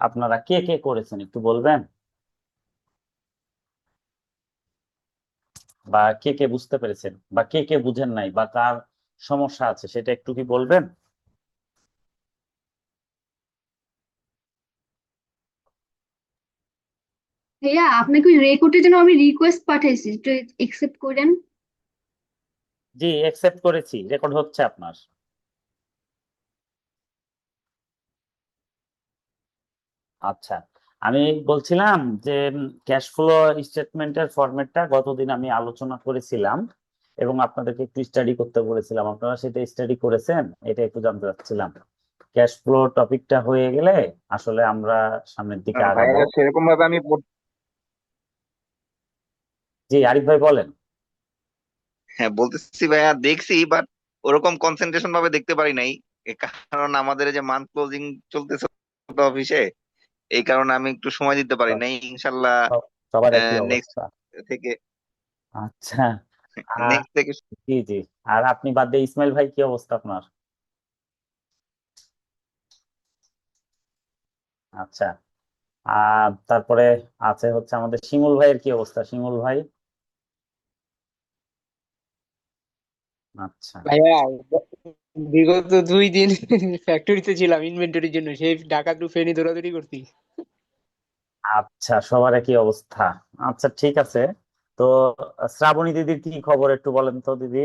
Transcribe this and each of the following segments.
আপনারা কে কে করেছেন একটু বলবেন, বা কে কে বুঝতে পেরেছেন, বা কে কে বুঝেন নাই, বা কার সমস্যা আছে সেটা একটু কি বলবেন? ভাইয়া আপনাকে ওই রেকর্ডের জন্য আমি রিকোয়েস্ট পাঠাইছি, একটু একসেপ্ট করেন। জি, অ্যাকসেপ্ট করেছি, রেকর্ড হচ্ছে আপনার। আচ্ছা, আমি বলছিলাম যে ক্যাশ ফ্লো স্টেটমেন্টের ফরম্যাটটা গতদিন আমি আলোচনা করেছিলাম এবং আপনাদেরকে একটু স্টাডি করতে বলেছিলাম। আপনারা সেটা স্টাডি করেছেন? এটা একটু জানতে চাচ্ছিলাম। ক্যাশ ফ্লো টপিকটা হয়ে গেলে আসলে আমরা সামনের দিকে আগাবো। ভাইয়া সেরকম ভাবে আমি জি, আরিফ ভাই বলেন। হ্যাঁ বলতেছি ভাইয়া, দেখছি বাট ওরকম কনসেন্ট্রেশন ভাবে দেখতে পারি নাই। কারণ আমাদের এই যে মান্থ ক্লোজিং চলতেছে অফিসে, এই কারণে আমি একটু সময় দিতে পারি নাই। ইনশাল্লাহ সবার একই নেক্সট অবস্থা। থেকে আচ্ছা। আহ, নেক্সট থেকে জি জি। আর আপনি বাদ দিয়ে ইসমাইল ভাই, কি অবস্থা আপনার? আচ্ছা। তারপরে আছে হচ্ছে আমাদের শিমুল ভাইয়ের কি অবস্থা, শিমুল ভাই? আচ্ছা। ভাইয়া বিগত 2 দিন ফ্যাক্টরিতে ছিলাম ইনভেন্টরির জন্য, সেই ঢাকা টু ফেনী দৌড়াদৌড়ি করছি। আচ্ছা, সবার একই অবস্থা। আচ্ছা, ঠিক আছে। তো শ্রাবণী দিদির কি খবর একটু বলেন তো দিদি।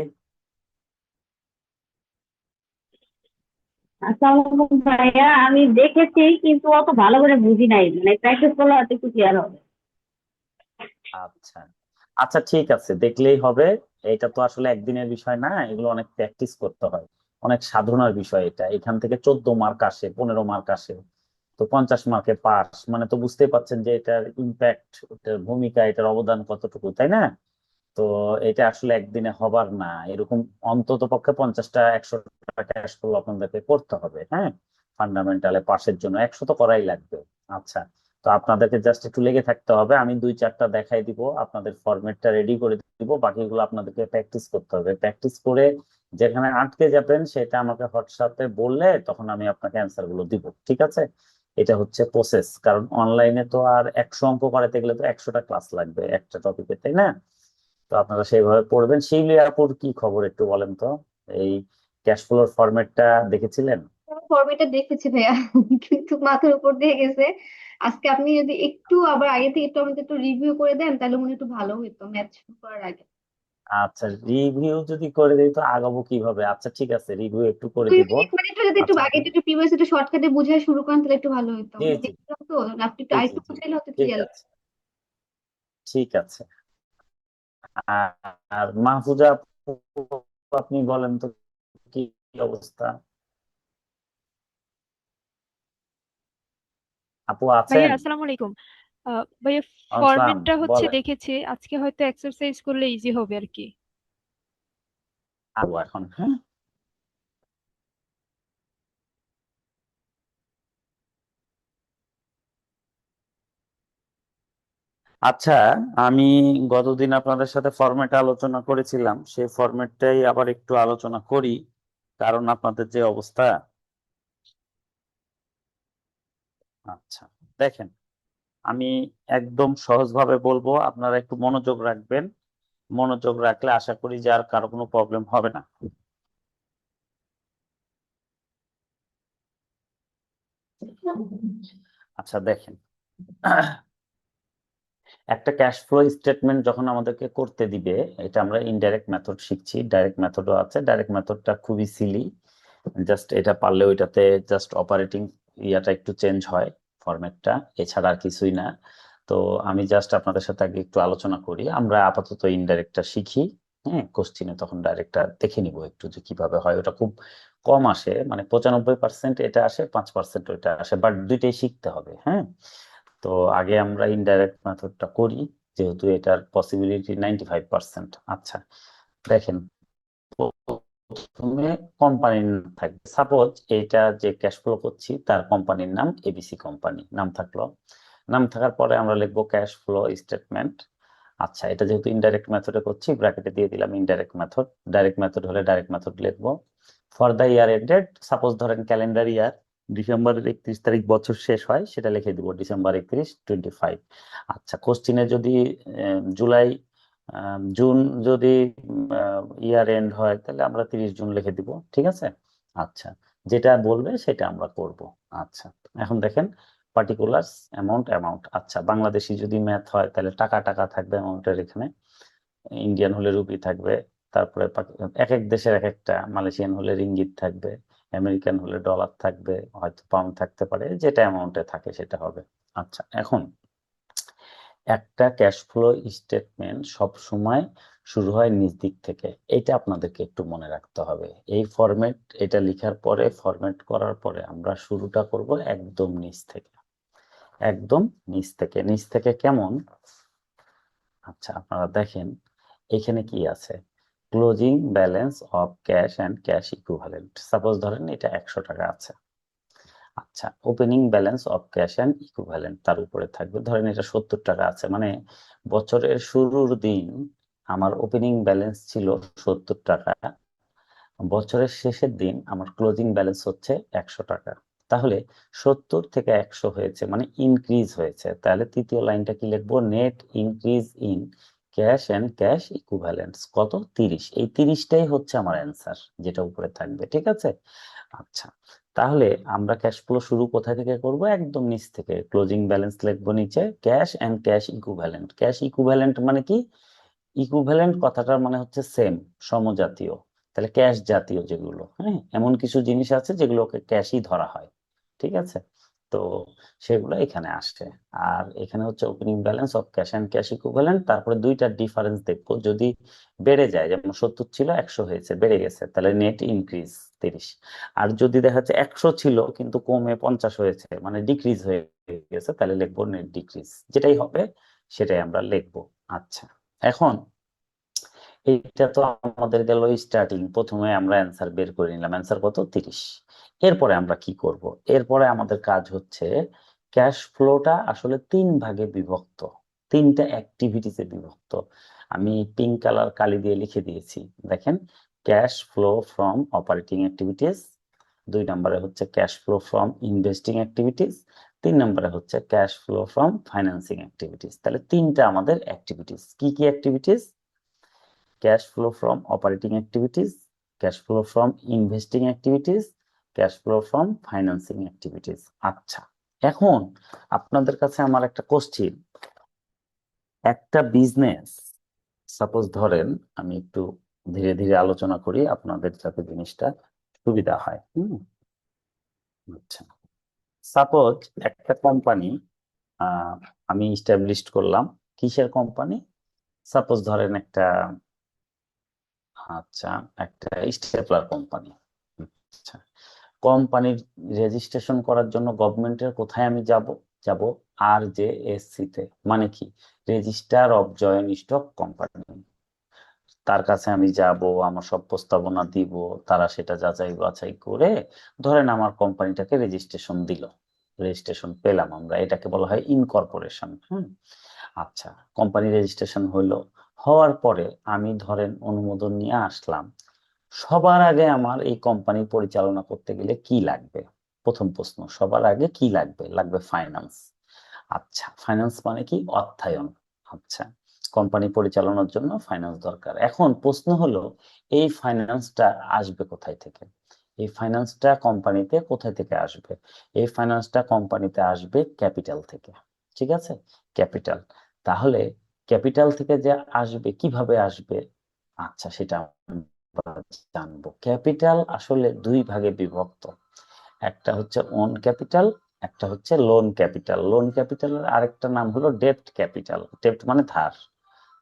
আসসালামু আলাইকুম ভাইয়া, আমি দেখেছি কিন্তু অত ভালো করে বুঝি নাই, মানে প্র্যাকটিস করলে হয়তো একটু ক্লিয়ার হবে। আচ্ছা আচ্ছা, ঠিক আছে, দেখলেই হবে। এটা তো আসলে একদিনের বিষয় না, এগুলো অনেক প্র্যাকটিস করতে হয়, অনেক সাধনার বিষয়। এটা এখান থেকে 14 মার্ক আসে, 15 মার্ক আসে। তো 50 মার্কে পাস মানে তো বুঝতেই পাচ্ছেন যে এটার ইম্প্যাক্ট, এটার ভূমিকা, এটার অবদান কতটুকু, তাই না? তো এটা আসলে একদিনে হবার না, এরকম অন্তত পক্ষে 50টা 100টা ক্যাশ ফ্লো আপনাদেরকে করতে হবে। হ্যাঁ, ফান্ডামেন্টালে পাশের জন্য 100 তো করাই লাগবে। আচ্ছা, তো আপনাদেরকে জাস্ট একটু লেগে থাকতে হবে, আমি 2-4টা দেখাই দিব, আপনাদের ফরম্যাটটা রেডি করে দিব, বাকিগুলো আপনাদেরকে প্র্যাকটিস করতে হবে। প্র্যাকটিস করে যেখানে আটকে যাবেন সেটা আমাকে হোয়াটসঅ্যাপে বললে তখন আমি আপনাকে অ্যান্সার গুলো দিব, ঠিক আছে? এটা হচ্ছে প্রসেস, কারণ অনলাইনে তো আর 100 অঙ্ক করাতে গেলে তো 100টা ক্লাস লাগবে একটা টপিকে, তাই না? তো আপনারা সেইভাবে পড়বেন। শিউলি আপুর কি খবর একটু বলেন তো, এই ক্যাশ ফ্লোর ফরম্যাটটা দেখেছিলেন? ফরম্যাটটা দেখেছি ভাইয়া, কিন্তু মাথার উপর দিয়ে গেছে। আজকে আপনি যদি একটু আবার আগে থেকে একটু আমাকে একটু রিভিউ করে দেন তাহলে মনে হয় একটু ভালো হতো ম্যাথ শুরু করার আগে। আচ্ছা, রিভিউ যদি করে দিই তো আগাবো কিভাবে? আচ্ছা, ঠিক আছে, রিভিউ একটু করে দুই দিব। মিনিট মানে একটু যদি একটু আচ্ছা আগে আপনি, একটু প্রিভিয়াস একটু শর্টকাটে বুঝায় শুরু করেন তাহলে একটু ভালো হতো, জি আমি জি দেখলাম তো। আপনি একটু জি জি আরেকটু জি, বুঝাইলে হয়তো ঠিক ক্লিয়ার। আছে, ঠিক আছে। আর আর মাহফুজা আপু, আপনি বলেন তো কি অবস্থা, আপু ভাইয়া আছেন? আসসালামু আলাইকুম। ভাইয়া আসসালাম, ফরম্যাটটা হচ্ছে বলেন। দেখেছি, আজকে হয়তো এক্সারসাইজ করলে ইজি হবে আর কি। আপু এখন, হ্যাঁ। আচ্ছা, আমি গতদিন আপনাদের সাথে ফরম্যাট আলোচনা করেছিলাম, সেই ফরম্যাটটাই আবার একটু আলোচনা করি, কারণ আপনাদের যে অবস্থা। আচ্ছা, দেখেন, আমি একদম সহজভাবে বলবো, আপনারা একটু মনোযোগ রাখবেন। মনোযোগ রাখলে আশা করি যে আর কারো কোনো প্রবলেম হবে না। আচ্ছা, দেখেন, একটা ক্যাশ ফ্লো স্টেটমেন্ট যখন আমাদেরকে করতে দিবে, এটা আমরা ইনডাইরেক্ট মেথড শিখছি, ডাইরেক্ট মেথডও আছে। ডাইরেক্ট মেথডটা খুবই সিলি, জাস্ট এটা পারলে ওইটাতে জাস্ট অপারেটিং ইয়াটা একটু চেঞ্জ হয়, ফরম্যাটটা, এছাড়া আর কিছুই না। তো আমি জাস্ট আপনাদের সাথে আগে একটু আলোচনা করি, আমরা আপাতত ইনডাইরেক্টটা শিখি। হ্যাঁ, কোশ্চিনে তখন ডাইরেক্টটা দেখে নিব একটু যে কিভাবে হয়। ওটা খুব কম আসে, মানে 95% এটা আসে, 5% ওইটা আসে, বাট দুইটাই শিখতে হবে। হ্যাঁ, তো আগে আমরা ইনডাইরেক্ট মেথডটা করি, যেহেতু এটার পসিবিলিটি 95%। আচ্ছা, দেখেন, প্রথমে কোম্পানির নাম থাকবে। সাপোজ এইটা যে ক্যাশ ফ্লো করছি তার কোম্পানির নাম এবিসি কোম্পানি, নাম থাকলো। নাম থাকার পরে আমরা লিখবো ক্যাশ ফ্লো স্টেটমেন্ট। আচ্ছা, এটা যেহেতু ইনডাইরেক্ট মেথডে করছি, ব্র্যাকেটে দিয়ে দিলাম ইনডাইরেক্ট মেথড। ডাইরেক্ট মেথড হলে ডাইরেক্ট মেথড লিখবো। For the year ended, suppose ধরেন ক্যালেন্ডার ইয়ার, ডিসেম্বরের 31 তারিখ বছর শেষ হয়, সেটা লিখে দিব ডিসেম্বর 31, 25। আচ্ছা, কোশ্চিনে যদি জুলাই জুন যদি ইয়ার এন্ড হয়, তাহলে আমরা 30 জুন লিখে দিব, ঠিক আছে। আচ্ছা, যেটা বলবে সেটা আমরা করব। আচ্ছা, এখন দেখেন পার্টিকুলার্স, অ্যামাউন্ট। আচ্ছা, বাংলাদেশি যদি ম্যাথ হয় তাহলে টাকা টাকা থাকবে অ্যামাউন্টের এখানে, ইন্ডিয়ান হলে রুপি থাকবে, তারপরে এক এক দেশের এক একটা, মালয়েশিয়ান হলে রিঙ্গিত থাকবে, আমেরিকান হলে ডলার থাকবে, হয়তো পাউন্ড থাকতে পারে, যেটা অ্যামাউন্টে থাকে সেটা হবে। আচ্ছা, এখন একটা ক্যাশ ফ্লো স্টেটমেন্ট সব সময় শুরু হয় নিচ দিক থেকে, এটা আপনাদেরকে একটু মনে রাখতে হবে। এই ফরম্যাট, এটা লেখার পরে ফরম্যাট করার পরে আমরা শুরুটা করব একদম নিচ থেকে, একদম নিচ থেকে কেমন? আচ্ছা, আপনারা দেখেন এখানে কি আছে, closing balance of cash and cash equivalent. Suppose ধরেন এটা 100 টাকা আছে। আচ্ছা, opening balance of cash and equivalent তার উপরে থাকবে, ধরেন এটা 70 টাকা আছে, মানে বছরের শুরুর দিন আমার ওপেনিং ব্যালেন্স ছিল 70 টাকা, বছরের শেষের দিন আমার ক্লোজিং ব্যালেন্স হচ্ছে 100 টাকা। তাহলে 70 থেকে 100 হয়েছে, মানে ইনক্রিজ হয়েছে। তাহলে তৃতীয় লাইনটা কি লিখবো? Net increase in cash and cash equivalents কত? 30। এই 30টাই হচ্ছে আমার অ্যান্সার, যেটা উপরে থাকবে, ঠিক আছে। আচ্ছা, তাহলে আমরা ক্যাশ ফ্লো শুরু কোথা থেকে করব? একদম নিচ থেকে। ক্লোজিং ব্যালেন্স লিখবো নিচে, cash and cash equivalent. Cash equivalent মানে কি? ইকুইভ্যালেন্ট কথাটার মানে হচ্ছে সেম, সমজাতীয়। তাহলে ক্যাশ জাতীয় যেগুলো, হ্যাঁ, এমন কিছু জিনিস আছে যেগুলোকে ক্যাশই ধরা হয়, ঠিক আছে। তো সেগুলো এখানে আসছে। আর এখানে হচ্ছে opening balance of cash and cash equivalent. তারপরে দুইটা ডিফারেন্স দেখবো, যদি বেড়ে যায়, যেমন 70 ছিল 100 হয়েছে, বেড়ে গেছে, তাহলে নেট ইনক্রিজ 30। আর যদি দেখা যাচ্ছে 100 ছিল কিন্তু কমে 50 হয়েছে, মানে ডিক্রিজ হয়ে গেছে, তাহলে লিখবো নেট ডিক্রিজ। যেটাই হবে সেটাই আমরা লিখবো। আচ্ছা, এখন এটা তো আমাদের গেল স্টার্টিং, প্রথমে আমরা অ্যান্সার বের করে নিলাম, অ্যান্সার কত? 30। এরপরে আমরা কি করব? এরপরে আমাদের কাজ হচ্ছে, ক্যাশ ফ্লোটা আসলে 3 ভাগে বিভক্ত, 3টা অ্যাক্টিভিটিসে বিভক্ত। আমি পিঙ্ক কালার কালি দিয়ে লিখে দিয়েছি, দেখেন। Cash flow from operating activities, 2 নম্বরে হচ্ছে cash flow from investing activities, 3 নম্বরে হচ্ছে cash flow from financing activities. তাহলে 3টা আমাদের অ্যাক্টিভিটিস। কি কি activities? cash flow from operating activities, cash flow from investing activities, cash flow from financing activities। আচ্ছা, এখন আপনাদের কাছে আমার একটা কোশ্চেন, একটা বিজনেস, সাপোজ ধরেন, আমি একটু ধীরে ধীরে আলোচনা করি আপনাদের যাতে জিনিসটা সুবিধা হয়। আচ্ছা, সাপোজ একটা কোম্পানি আমি ইস্টাবলিশ করলাম। কিসের কোম্পানি? সাপোজ ধরেন একটা, আচ্ছা, একটা স্টেপলার কোম্পানি। আচ্ছা, কোম্পানির রেজিস্ট্রেশন করার জন্য গভর্নমেন্টের কোথায় আমি যাব? RJSC তে। মানে কি? Registrar of joint stock company. তার কাছে আমি যাব, আমার সব প্রস্তাবনা দিব, তারা সেটা যাচাই বাছাই করে ধরেন আমার কোম্পানিটাকে রেজিস্ট্রেশন দিল, রেজিস্ট্রেশন পেলাম আমরা, এটাকে বলা হয় ইনকর্পোরেশন। আচ্ছা, কোম্পানি রেজিস্ট্রেশন হলো, হওয়ার পরে আমি ধরেন অনুমোদন নিয়ে আসলাম। সবার আগে আমার এই কোম্পানি পরিচালনা করতে গেলে কি লাগবে? প্রথম প্রশ্ন, সবার আগে কি লাগবে? লাগবে ফাইন্যান্স। আচ্ছা, ফাইন্যান্স মানে কি? অর্থায়ন। আচ্ছা, কোম্পানি পরিচালনার জন্য ফাইন্যান্স দরকার। এখন প্রশ্ন হলো, এই ফাইন্যান্সটা আসবে কোথায় থেকে? এই ফাইন্যান্সটা কোম্পানিতে কোথায় থেকে আসবে? এই ফাইন্যান্সটা কোম্পানিতে আসবে ক্যাপিটাল থেকে, ঠিক আছে, ক্যাপিটাল। তাহলে ক্যাপিটাল থেকে যে আসবে, কিভাবে আসবে? আচ্ছা, সেটা আমরা জানবো। ক্যাপিটাল আসলে 2 ভাগে বিভক্ত, একটা হচ্ছে ওন ক্যাপিটাল, একটা হচ্ছে লোন ক্যাপিটাল। লোন ক্যাপিটালের আরেকটা নাম হলো ডেপ্ট ক্যাপিটাল। ডেপ্ট মানে ধার,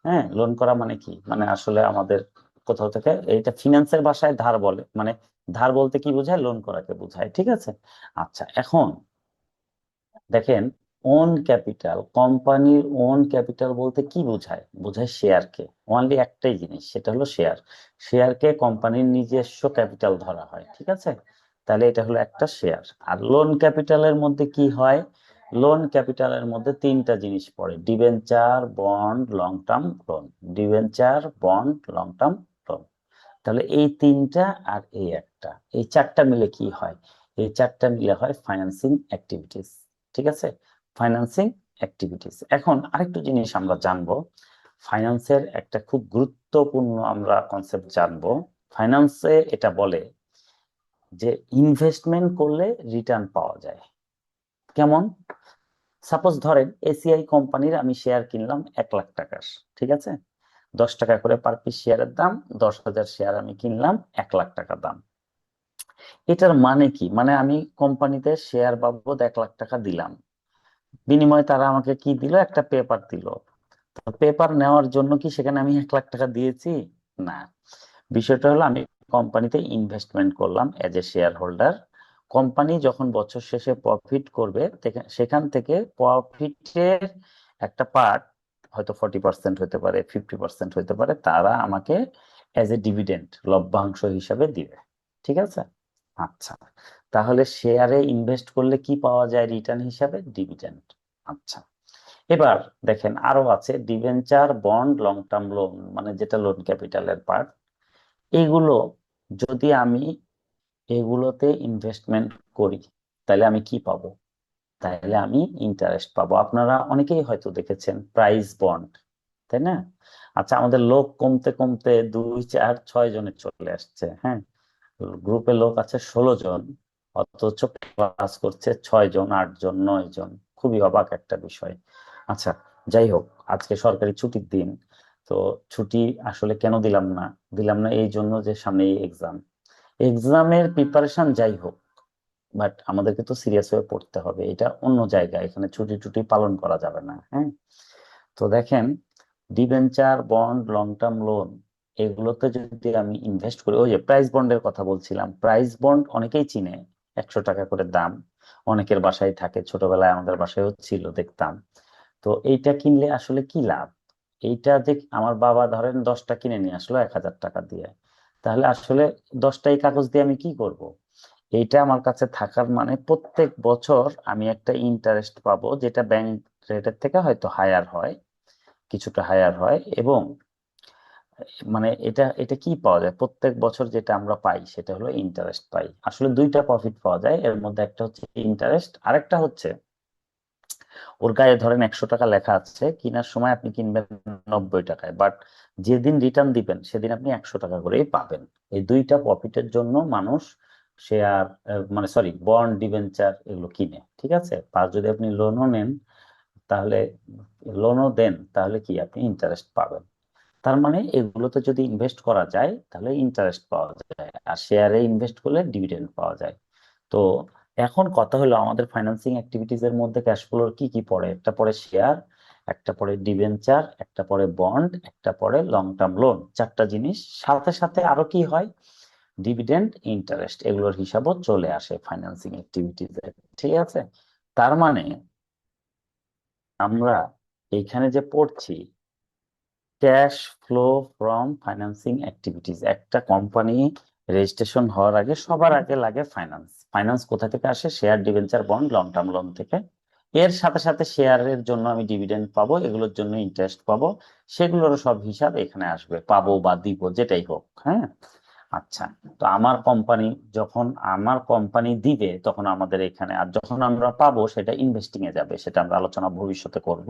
হ্যাঁ, লোন করা মানে কি? মানে আসলে আমাদের কোথাও থেকে, এইটা ফিনান্সের ভাষায় ধার বলে, মানে ধার বলতে কি বোঝায়? লোন করাকে বোঝায়, ঠিক আছে। আচ্ছা, এখন দেখেন, ওন ক্যাপিটাল, কোম্পানির ওন ক্যাপিটাল বলতে কি বোঝায়? বোঝায় শেয়ারকে, অনলি একটাই জিনিস, সেটা হলো শেয়ার। শেয়ারকে কোম্পানির নিজস্ব ক্যাপিটাল ধরা হয়, ঠিক আছে। তাহলে এটা হলো একটা শেয়ার। আর লোন ক্যাপিটালের মধ্যে কি হয়? লোন ক্যাপিটালের মধ্যে 3টা জিনিস পড়ে, debenture, bond, long term loan. Debenture, bond, long term loan. তাহলে এই 3টা আর এই একটা, এই 4টা মিলে কি হয়? এই চারটা মিলে হয় ফাইন্যান্সিং অ্যাক্টিভিটিস। ঠিক আছে, ফাইন্যান্সিং অ্যাক্টিভিটিস। এখন আরেকটু জিনিস আমরা জানবো, ফাইন্যান্সের একটা খুব গুরুত্বপূর্ণ আমরা কনসেপ্ট জানবো। ফাইন্যান্সে এটা বলে যে ইনভেস্টমেন্ট করলে রিটার্ন পাওয়া যায়। কেমন? সাপোজ ধরেন এসিআই কোম্পানির আমি শেয়ার কিনলাম 1 লাখ টাকার, ঠিক আছে, 10 টাকা করে পার পিস শেয়ারের দাম, 10,000 শেয়ার আমি কিনলাম, 1 লাখ টাকা দাম। এটার মানে কি? মানে আমি কোম্পানিতে শেয়ার বাবদ 1 লাখ টাকা দিলাম, বিনিময়ে তারা আমাকে কি দিল? একটা পেপার দিল। পেপার নেওয়ার জন্য কি সেখানে আমি 1 লাখ টাকা দিয়েছি? না। বিষয়টা হলো আমি কোম্পানিতে ইনভেস্টমেন্ট করলাম as a share holder. Company যখন বছর শেষে প্রফিট করবে সেখান থেকে প্রফিটের একটা পার্ট, হয়তো 40% হতে পারে, 50% হতে পারে, তারা আমাকে এজ এ ডিভিডেন্ড, লভ্যাংশ হিসাবে দিবে। ঠিক আছে? আচ্ছা, তাহলে শেয়ারে ইনভেস্ট করলে কি পাওয়া যায় রিটার্ন হিসাবে? ডিভিডেন্ড। আচ্ছা, এবার দেখেন আরো আছে debenture, bond, long term loan, মানে যেটা লোন ক্যাপিটালের পার্ট। এইগুলো যদি আমি এগুলোতে ইনভেস্টমেন্ট করি তাহলে আমি কি পাবো? তাহলে আমি ইন্টারেস্ট পাবো। আপনারা অনেকেই হয়তো দেখেছেন প্রাইস বন্ড, তাই না? আচ্ছা, আমাদের লোক কমতে কমতে 2, 4, 6 জনে চলে আসছে। হ্যাঁ, গ্রুপে লোক আছে 16 জন, অথচ ক্লাস করছে 6 জন, 8 জন, 9 জন। খুবই অবাক একটা বিষয়। আচ্ছা, যাই হোক, আজকে সরকারি ছুটির দিন, তো ছুটি আসলে কেন দিলাম না এই জন্য যে সামনে এক্সাম, এক্সামের প্রিপারেশন যাই হোক, বাট আমাদেরকে তো সিরিয়াস হয়ে পড়তে হবে। এটা অন্য জায়গায়, এখানে ছুটি টুটি পালন করা যাবে না। হ্যাঁ, তো দেখেন debenture, bond, long term loan, এগুলোতে যদি আমি ইনভেস্ট করি, ওই যে প্রাইস বন্ডের কথা বলছিলাম, প্রাইস বন্ড অনেকেই চিনে, 100 টাকা করে দাম, অনেকের বাসায় থাকে, ছোটবেলায় আমাদের বাসায়ও ছিল, দেখতাম। তো এইটা কিনলে আসলে কি লাভ? এইটা যে আমার বাবা ধরেন 10টা কিনে নিয়ে আসলো 1,000 টাকা দিয়ে, তাহলে আসলে 10টাই কাগজ দিয়ে আমি কি করব? এইটা আমার কাছে থাকার মানে প্রত্যেক বছর আমি একটা ইন্টারেস্ট পাবো, যেটা ব্যাংক রেটের থেকে হয়তো হায়ার হয়, কিছুটা হায়ার হয়। এবং মানে এটা এটা কি পাওয়া যায় প্রত্যেক বছর? যেটা আমরা পাই সেটা হলো ইন্টারেস্ট পাই। আসলে দুইটা প্রফিট পাওয়া যায়, এর মধ্যে একটা হচ্ছে ইন্টারেস্ট, আরেকটা হচ্ছে ওর গায়ে ধরেন 100 টাকা লেখা আছে, কেনার সময় আপনি কিনবেন 90 টাকায়, বাট যেদিন রিটার্ন দিবেন সেদিন আপনি 100 টাকা করেই পাবেন। এই দুইটা প্রফিটের জন্য মানুষ শেয়ার, মানে সরি, বন্ড, ডিবেঞ্চার এগুলো কিনে। ঠিক আছে, আর যদি আপনি লোনও নেন, তাহলে লোনও দেন, তাহলে কি আপনি ইন্টারেস্ট পাবেন। তার মানে এগুলোতে যদি ইনভেস্ট করা যায় তাহলে ইন্টারেস্ট পাওয়া যায়, আর শেয়ারে ইনভেস্ট করলে ডিভিডেন্ড পাওয়া যায়। তো এখন কথা হলো আমাদের ফাইন্যান্সিং অ্যাক্টিভিটিজ এর মধ্যে ক্যাশ ফ্লোর কি কি পড়ে? একটা পড়ে শেয়ার, একটা পড়ে ডিবেঞ্চার, একটা পড়ে বন্ড, একটা পড়ে লং টার্ম লোন। চারটা জিনিস, সাথে সাথে আরো কি হয়? ডিভিডেন্ড, ইন্টারেস্ট, এগুলোর হিসাবও চলে আসে ফাইন্যান্সিং অ্যাক্টিভিটিজ এর। ঠিক আছে, তার মানে আমরা এইখানে যে পড়ছি cash flow from financing activities, একটা কোম্পানি রেজিস্ট্রেশন হওয়ার আগে সবার আগে লাগে ফাইন্যান্স। ফাইন্যান্স কোথা থেকে আসে? Share, debenture, bond, long term loan থেকে। এর সাথে সাথে শেয়ারের জন্য আমি ডিভিডেন্ড পাবো, এগুলোর জন্য ইন্টারেস্ট পাবো, সেগুলোরও সব হিসাব এখানে আসবে, পাবো বা দিব যেটাই হোক। হ্যাঁ, আচ্ছা, তো আমার কোম্পানি দিবে তখন আমাদের এখানে, আর যখন আমরা পাবো সেটা ইনভেস্টিং এ যাবে, সেটা আমরা আলোচনা ভবিষ্যতে করব।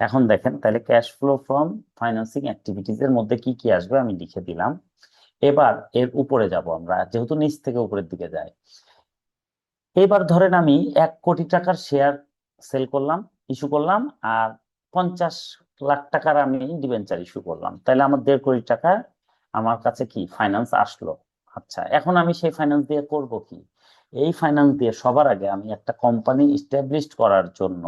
এখন দেখেন তাহলে cash flow from financing activities এর মধ্যে কি কি আসবে আমি লিখে দিলাম। এবার এর উপরে যাব আমরা, যেহেতু নিচ থেকে উপরের দিকে যায়। এবার ধরেন আমি 1 কোটি টাকার শেয়ার সেল করলাম, ইস্যু করলাম, আর 50 লাখ টাকার আমি ডিবেঞ্চার ইস্যু করলাম, তাহলে আমার 1.5 কোটি টাকা আমার কাছে কি ফাইন্যান্স আসলো। আচ্ছা, এখন আমি সেই ফাইন্যান্স দিয়ে করব কি? এই ফাইন্যান্স দিয়ে সবার আগে আমি একটা কোম্পানি ইস্টাবলিশ করার জন্য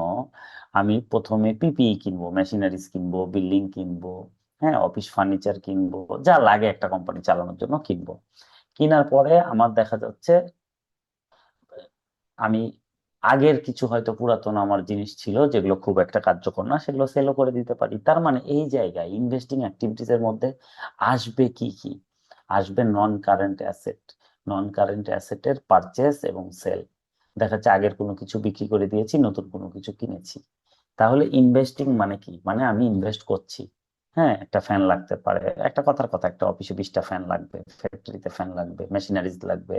আমি প্রথমে পিপিই কিনবো, মেশিনারিজ কিনবো, বিল্ডিং কিনবো, হ্যাঁ, অফিস ফার্নিচার কিনবো, যা লাগে একটা কোম্পানি চালানোর জন্য কিনবো। কেনার পরে আমার দেখা যাচ্ছে আমি আগের কিছু হয়তো পুরাতন আমার জিনিস ছিল যেগুলো খুব একটা কার্যকর না, সেগুলো সেলও করে দিতে পারি। তার মানে এই জায়গায় ইনভেস্টিং অ্যাক্টিভিটিস এর মধ্যে আসবে কি কি? আসবে non current asset. Non current অ্যাসেটের পারচেস এবং সেল, দেখা যাচ্ছে আগের কোনো কিছু বিক্রি করে দিয়েছি, নতুন কোনো কিছু কিনেছি। তাহলে ইনভেস্টিং মানে কি? মানে আমি ইনভেস্ট করছি। হ্যাঁ, একটা ফ্যান লাগতে পারে, একটা কথার কথা, একটা অফিসে 20টা ফ্যান লাগবে, ফ্যাক্টরিতে ফ্যান লাগবে, মেশিনারিজ লাগবে,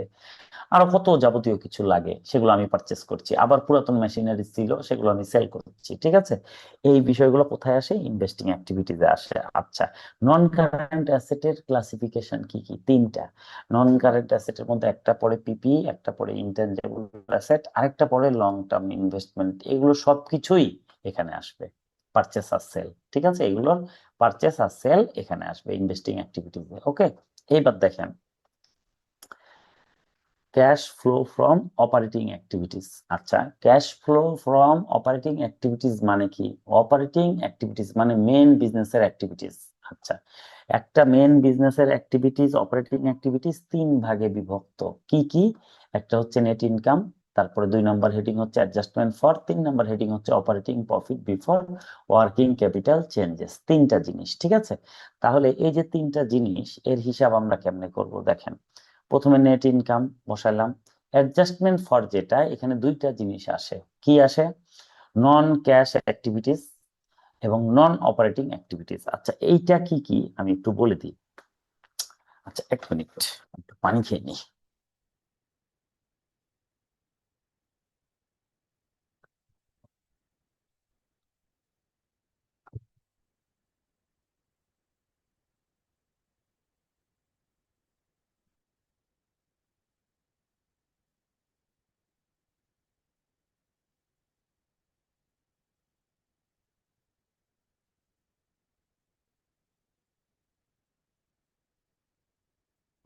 আরো কত যাবতীয় কিছু লাগে, সেগুলো আমি পারচেস করছি। আবার পুরাতন মেশিনারি ছিল, সেগুলো আমি সেল করছি। ঠিক আছে, এই বিষয়গুলো কোথায় আসে? ইনভেস্টিং অ্যাক্টিভিটিতে আসে। আচ্ছা, নন কারেন্ট অ্যাসেটের ক্লাসিফিকেশন কি কি? তিনটা। নন কারেন্ট অ্যাসেটের মধ্যে একটা পড়ে পিপি, একটা পড়ে ইনটেনজিবল অ্যাসেট, আরেকটা পড়ে লং টার্ম ইনভেস্টমেন্ট। এগুলো সবকিছুই এখানে আসবে, পারচেস আর সেল। ঠিক আছে, এগুলোর পারচেস আর সেল এখানে আসবে ইনভেস্টিং অ্যাক্টিভিটিতে। ওকে, এইবার দেখেন cash flow from operating activities. আচ্ছা, cash flow from operating activities মানে কি? অপারেটিং অ্যাক্টিভিটিস মানে মেন বিজনেসের অ্যাক্টিভিটিস। আচ্ছা, একটা মেন বিজনেসের অ্যাক্টিভিটিস, অপারেটিং অ্যাক্টিভিটিস 3 ভাগে বিভক্ত। কি কি? একটা হচ্ছে নেট ইনকাম, তারপরে 2 নম্বর হেডিং হচ্ছে অ্যাডজাস্টমেন্ট ফর, 3 নম্বর হেডিং হচ্ছে operating profit before working capital changes. 3টা জিনিস। ঠিক আছে, তাহলে এই যে 3টা জিনিস, এর হিসাব আমরা কেমনে করব? দেখেন, প্রথমে নেট ইনকাম বসালাম। অ্যাডজাস্টমেন্ট ফর, যেটা এখানে 2টা জিনিস আসে। কি আসে? নন ক্যাশ অ্যাক্টিভিটিস এবং নন অপারেটিং অ্যাক্টিভিটিস। আচ্ছা, এইটা কি কি আমি একটু বলে দিই। আচ্ছা, 1 মিনিট, একটু পানি খেয়ে নিই।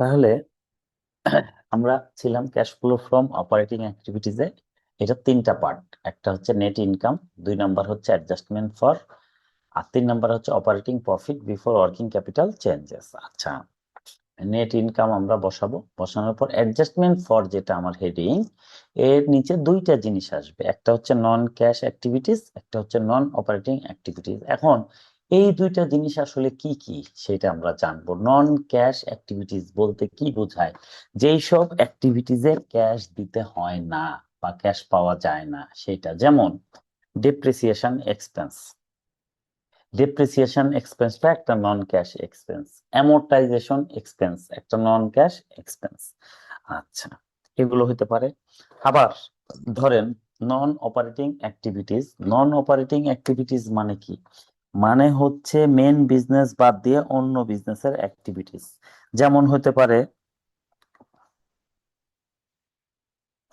তাহলে আমরা ছিলাম ক্যাশ ফ্লো ফ্রম অপারেটিং অ্যাক্টিভিটিজে। এটা 3টা পার্ট। একটা হচ্ছে নেট ইনকাম, 2 নাম্বার হচ্ছে অ্যাডজাস্টমেন্ট ফর, আর 3 নাম্বার হচ্ছে operating profit before working capital changes. আচ্ছা, নেট ইনকাম আমরা বসাবো। বসানোর পর অ্যাডজাস্টমেন্ট ফর, যেটা আমার হেডিং, এর নিচে 2টা জিনিস আসবে। একটা হচ্ছে নন ক্যাশ অ্যাক্টিভিটিস, একটা হচ্ছে নন অপারেটিং অ্যাক্টিভিটিস। এখন এই 2টা জিনিস আসলে কি কি সেটা আমরা জানবো। নন ক্যাশ অ্যাক্টিভিটিস বলতে কি বোঝায়? যেই সব অ্যাক্টিভিটিসে ক্যাশ দিতে হয় না বা ক্যাশ পাওয়া যায় না, সেটা যেমন ডেপ্রিসিয়েশন এক্সপেন্স। ডেপ্রিসিয়েশন এক্সপেন্সটা একটা নন ক্যাশ এক্সপেন্স, অ্যামোর্টাইজেশন এক্সপেন্স একটা নন ক্যাশ এক্সপেন্স। আচ্ছা, এগুলো হতে পারে। আবার ধরেন নন অপারেটিং অ্যাক্টিভিটিস। নন অপারেটিং অ্যাক্টিভিটিস মানে কি? মানে হচ্ছে মেন বিজনেস বাদ দিয়ে অন্য বিজনেসের অ্যাক্টিভিটিস। যেমন হতে পারে,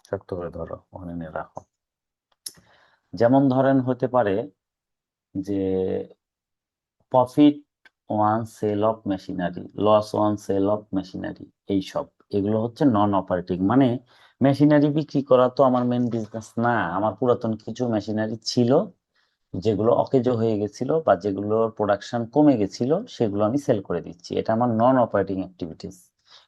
শক্ত করে ধরো, ওখানে নিয়ে রাখো। যেমন ধরেন হতে পারে যে profit on sale of machinery, loss on sale of machinery, এইসব। এগুলো হচ্ছে নন অপারেটিং। মানে মেশিনারি বিক্রি করা তো আমার মেন বিজনেস না। আমার পুরাতন কিছু মেশিনারি ছিল যেগুলো অকেজো হয়ে গেছিল বা যেগুলোর প্রোডাকশন কমে গেছিল, সেগুলো আমি সেল করে দিচ্ছি। এটা আমার নন অপারেটিং অ্যাক্টিভিটিস।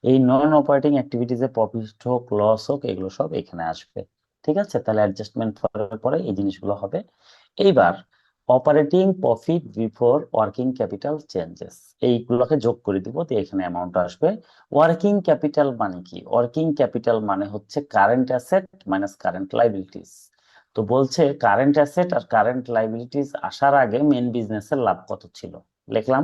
এই নন অপারেটিং অ্যাক্টিভিটিসে প্রফিট হোক লস হোক, এগুলো সব এখানে আসবে। ঠিক আছে, তাহলে অ্যাডজাস্টমেন্ট করার পরে এই জিনিসগুলো হবে। এইবার operating profit before working capital changes, এইগুলোকে যোগ করে দিব, দিয়ে এখানে অ্যামাউন্ট আসবে। ওয়ার্কিং ক্যাপিটাল মানে কি? ওয়ার্কিং ক্যাপিটাল মানে হচ্ছে current asset minus current liabilities. তো বলছে কারেন্ট অ্যাসেট আর কারেন্ট লাইবিলিটিস আসার আগে মেন বিজনেসের লাভ কত ছিল, লিখলাম।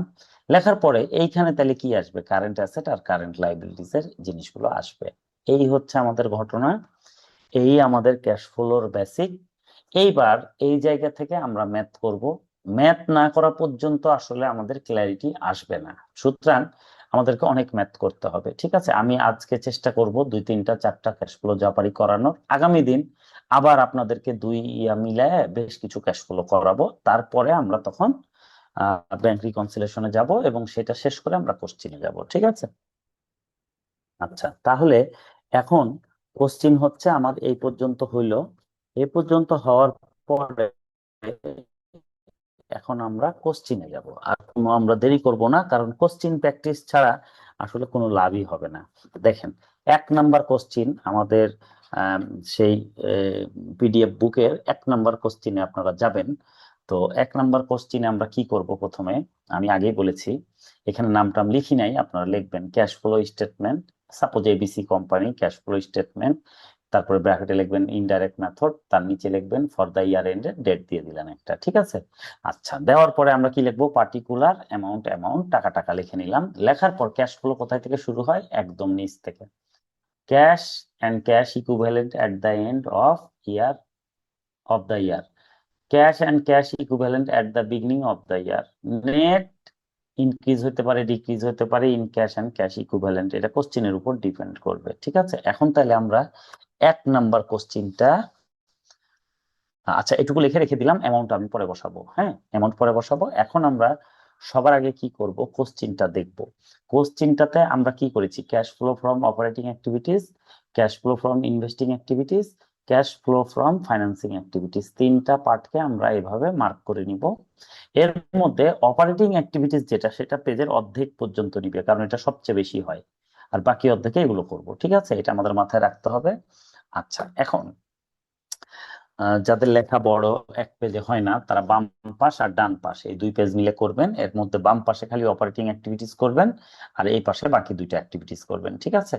লেখার পরে এইখানে তাহলে কি আসবে? কারেন্ট অ্যাসেট আর কারেন্ট লাইবিলিটিস এর জিনিসগুলো আসবে। এই হচ্ছে আমাদের ঘটনা, এই আমাদের ক্যাশ ফ্লোর বেসিক। এইবার এই জায়গা থেকে আমরা ম্যাথ করব। ম্যাথ না করা পর্যন্ত আসলে আমাদের ক্ল্যারিটি আসবে না। সুতরাং আমাদেরকে অনেক ম্যাথ করতে হবে। ঠিক আছে, আমি আজকে চেষ্টা করব 2, 3, 4টা ক্যাশ ফ্লো যা পারি করানোর। আগামী দিন আবার আপনাদেরকে মিলায় বেশ কিছু ক্যাশ ফ্লো করাবো। তারপরে আমরা তখন ব্যাংক রিকনসিলেশনে যাব এবং সেটা শেষ করে আমরা কোশ্চিনে যাব। ঠিক আছে? আচ্ছা, তাহলে এখন কোশ্চিন হচ্ছে আমার এই পর্যন্ত হইলো। এই পর্যন্ত হওয়ার পরে এখন আমরা কোশ্চিনে যাব। আর কোনো আমরা দেরি করব না, কারণ কোশ্চিন প্র্যাকটিস ছাড়া আসলে কোনো লাভই হবে না। দেখেন, 1 নাম্বার কোশ্চিন আমাদের আম, সেই পিডিএফ বুকের 1 নাম্বার কোশ্চিনে আপনারা যাবেন। তো 1 নাম্বার কোশ্চিনে আমরা কি করব? প্রথমে আমি আগেই বলেছি, এখানে নামটাম লিখি নাই, আপনারা লিখবেন cash flow statement. Suppose ABC company cash flow statement তারপরে ব্র্যাকেটে লিখবেন ইনডাইরেক্ট মেথড, তার নিচে লিখবেন for the year end date দিয়ে দিলেন একটা, ঠিক আছে। আচ্ছা, দেওয়ার পরে আমরা কি লিখবো, পার্টিকুলার অ্যামাউন্ট অ্যামাউন্ট টাকা টাকা লিখে নিলাম। লেখার পর ক্যাশ ফ্লো কোথায় থেকে শুরু হয়, একদম নিচ থেকে, cash and cash equivalent at the end of year of the year, cash and cash equivalent at the beginning of the year, net increase হতে পারে ডিক্রিজ হতে পারে in cash and cash equivalent, এটা কোশ্চেনের উপর ডিপেন্ড করবে, ঠিক আছে। এখন তাহলে আমরা 1 নাম্বার কোশ্চেনটা, আচ্ছা এটুকু লিখে রেখে দিলাম, অ্যামাউন্ট আমি পরে বসাবো, হ্যাঁ অ্যামাউন্ট পরে বসাবো। এখন আমরা সবার আগে কি করব, কোশ্চেনটা দেখব। কোশ্চেনটাতে আমরা কি করেছি, cash flow from operating activities, cash flow from investing activities, cash flow from financing activities, 3টা পার্টকে আমরা এভাবে মার্ক করে নিব। এর মধ্যে অপারেটিং অ্যাক্টিভিটিস যেটা, সেটা পেজের অর্ধেক পর্যন্ত নিবে, কারণ এটা সবচেয়ে বেশি হয়, আর বাকি অর্ধেকে এগুলো করব, ঠিক আছে, এটা আমাদের মাথায় রাখতে হবে। আচ্ছা, এখন যাদের লেখা বড়, 1 পেজে হয় না, তারা বাম পাশ আর ডান পাশ এই 2 পেজ মিলে করবেন। এর মধ্যে বাম পাশে খালি অপারেটিং অ্যাক্টিভিটিস করবেন, আর এই পাশে বাকি 2টা অ্যাক্টিভিটিস করবেন, ঠিক আছে।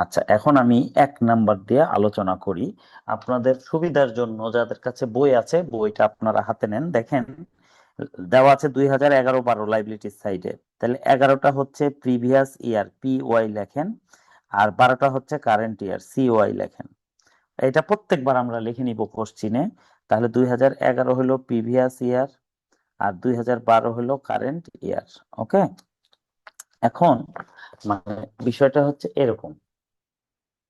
আচ্ছা, এখন আমি 1 নাম্বার দিয়ে আলোচনা করি আপনাদের সুবিধার জন্য। যাদের কাছে বই আছে, বইটা আপনারা হাতে নেন, দেখেন দেওয়া আছে 2011-12 লাইবিলিটির সাইডে। তাহলে 11টা হচ্ছে প্রিভিয়াস ইয়ার, PY লেখেন, আর 12টা হচ্ছে কারেন্ট ইয়ার, CY লেখেন। এটা প্রত্যেকবার আমরা লিখে নিব কোশ্চিনে। তাহলে 2011 হলো প্রিভিয়াস ইয়ার, আর 2012 হলো কারেন্ট ইয়ার, ওকে। এখন মানে বিষয়টা হচ্ছে এরকম,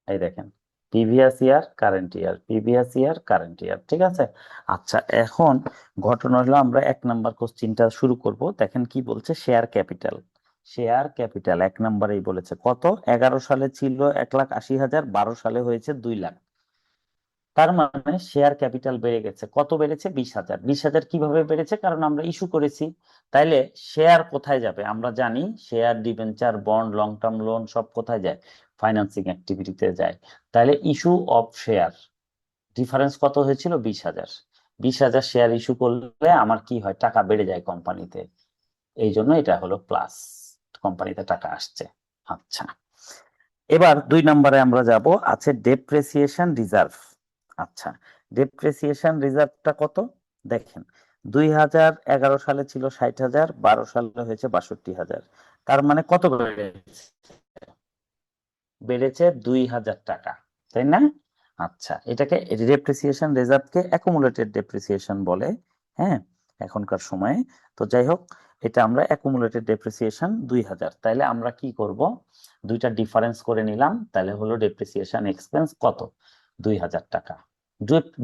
এই দেখেন previous year current year, previous year current year, ঠিক আছে। আচ্ছা, এখন ঘটনা হলো আমরা 1 নাম্বার কোশ্চিনটা শুরু করব। দেখেন কি বলছে, শেয়ার ক্যাপিটাল। শেয়ার ক্যাপিটাল 1 নাম্বারেই বলেছে কত, 11 সালে ছিল 1,80,000, 12 সালে হয়েছে 2 লাখ। তার মানে শেয়ার ক্যাপিটাল বেড়ে গেছে, কত বেড়েছে, 20,000। 20,000 কিভাবে বেড়েছে, কারণ আমরা ইস্যু করেছি। তাইলে শেয়ার কোথায় যাবে, আমরা জানি share, debenture, bond, long term loan সব কোথায় যায়, ফাইন্যান্সিং অ্যাক্টিভিটিতে যায়। তাহলে ইস্যু অফ শেয়ার ডিফারেন্স কত হয়েছিল, 20,000। 20,000 শেয়ার ইস্যু করলে আমার কি হয়, টাকা বেড়ে যায় কোম্পানিতে, এই জন্য এটা হলো প্লাস, কোম্পানিতে টাকা আসছে। আচ্ছা, এবার 2 নম্বরে আমরা যাব, আছে ডেপ্রিসিয়েশন রিজার্ভ। আচ্ছা, ডেপ্রিসিয়েশন রিজার্ভটা কত, দেখেন 2011 সালে ছিল 60,000, 12 সালে হয়েছে 62,000। তার মানে কত বেড়েছে, বেড়েছে 2,000 টাকা, তাই না। আচ্ছা, এটাকে ডেপ্রিসিয়েশন রিজার্ভকে অ্যাকুমুলেটেড ডেপ্রিসিয়েশন বলে, হ্যাঁ এখনকার সময়ে। তো যাই হোক, এটা আমরা অ্যাকুমুলেটেড ডেপ্রিসিয়েশন 2,000। তাইলে আমরা কি করব, 2টা ডিফারেন্স করে নিলাম, তাহলে হলো ডেপ্রিসিয়েশন এক্সপেন্স কত, 2,000 টাকা।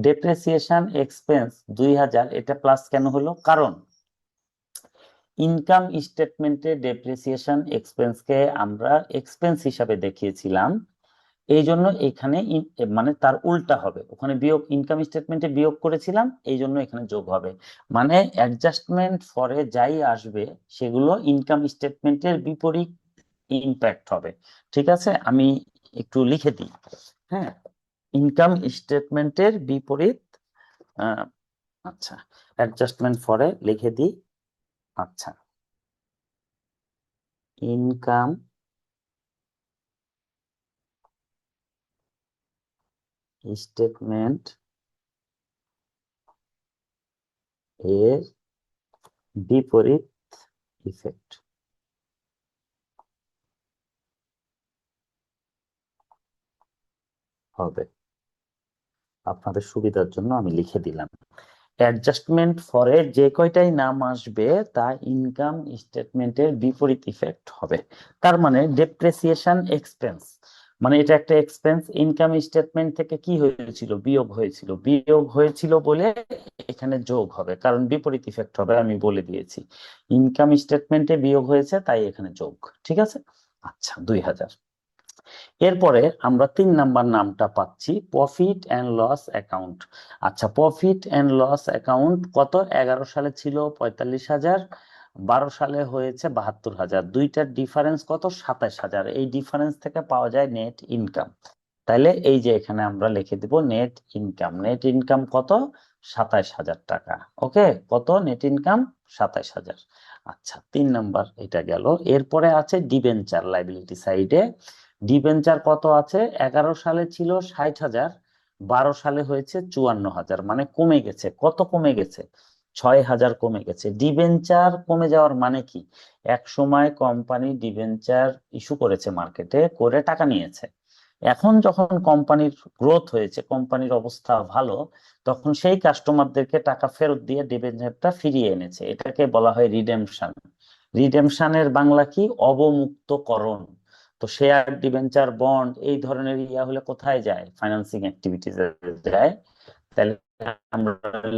ডেপ্রিসিয়েশন এক্সপেন্স 2,000, এটা প্লাস কেন হলো, কারণ ইনকাম স্টেটমেন্টে ডেপ্রিসিয়েশন এক্সপেন্সকে আমরা এক্সপেন্স হিসাবে দেখিয়েছিলাম, এই জন্য এখানে মানে তার উল্টা হবে, ওখানে বিয়োগ, ইনকাম স্টেটমেন্টে বিয়োগ করেছিলাম, এই জন্য এখানে যোগ হবে। মানে অ্যাডজাস্টমেন্ট ফরে যাই আসবে সেগুলো ইনকাম স্টেটমেন্টের বিপরীত ইম্প্যাক্ট হবে, ঠিক আছে। আমি একটু লিখে দিই, হ্যাঁ ইনকাম স্টেটমেন্টের বিপরীত, আচ্ছা অ্যাডজাস্টমেন্ট ফরে লিখে দিই। আচ্ছা, ইনকাম স্টেটমেন্ট এর বিপরীত ইফেক্ট হবে, আপনাদের সুবিধার জন্য আমি লিখে দিলাম। অ্যাডজাস্টমেন্ট ফরে যে কয়টাই নাম আসবে তা ইনকাম স্টেটমেন্টের বিপরীত ইফেক্ট হবে। তার মানে ডেপ্রিসিয়েশন এক্সপেন্স মানে এটা একটা এক্সপেন্স, ইনকাম স্টেটমেন্ট থেকে কি হয়েছিল, বিয়োগ হয়েছিল, বিয়োগ হয়েছিল বলে এখানে যোগ হবে, কারণ বিপরীত ইফেক্ট হবে, আমি বলে দিয়েছি ইনকাম স্টেটমেন্টে বিয়োগ হয়েছে তাই এখানে যোগ, ঠিক আছে। আচ্ছা, 2,000। এরপরে আমরা 3 নাম্বার নামটা পাচ্ছি, প্রফিট এন্ড লস অ্যাকাউন্ট। আচ্ছা, প্রফিট এন্ড লস অ্যাকাউন্ট কত, 11 সালে ছিল 45,000, 12 সালে হয়েছে 72,000, দুইটার ডিফারেন্স কত, 27,000। এই ডিফারেন্স থেকে পাওয়া যায় নেট ইনকাম। তাইলে এই যে এখানে আমরা লিখে দিব নেট ইনকাম, নেট ইনকাম কত, 27,000 টাকা, ওকে। কত নেট ইনকাম, 27,000। আচ্ছা, 3 নাম্বার এটা গেল। এরপরে আছে ডিবেঞ্চার লাইবিলিটি সাইডে, ডিবেঞ্চার কত আছে, 11 সালে ছিল 60,000, 12 সালে হয়েছে 54,000, মানে কমে গেছে। কত কমে গেছে? 6,000 কমে গেছে। ডিবেঞ্চার কমে যাওয়ার মানে কি? এক সময় কোম্পানি ডিবেঞ্চার ইস্যু করেছে, মার্কেটে করে টাকা নিয়েছে। এখন যখন কোম্পানির গ্রোথ হয়েছে, কোম্পানির অবস্থা ভালো, তখন সেই কাস্টমারদেরকে টাকা ফেরত দিয়ে ডিবেঞ্চারটা ফিরিয়ে এনেছে। এটাকে বলা হয় রিডেমশন। রিডেমশনের বাংলা কি? অবমুক্তকরণ। তো শেয়ার, ডিবেঞ্চার, বন্ড এই ধরনের ইয়া হলে কোথায় যায়? ফাইন্যান্সিং অ্যাক্টিভিটিস যায়। তাহলে আমরা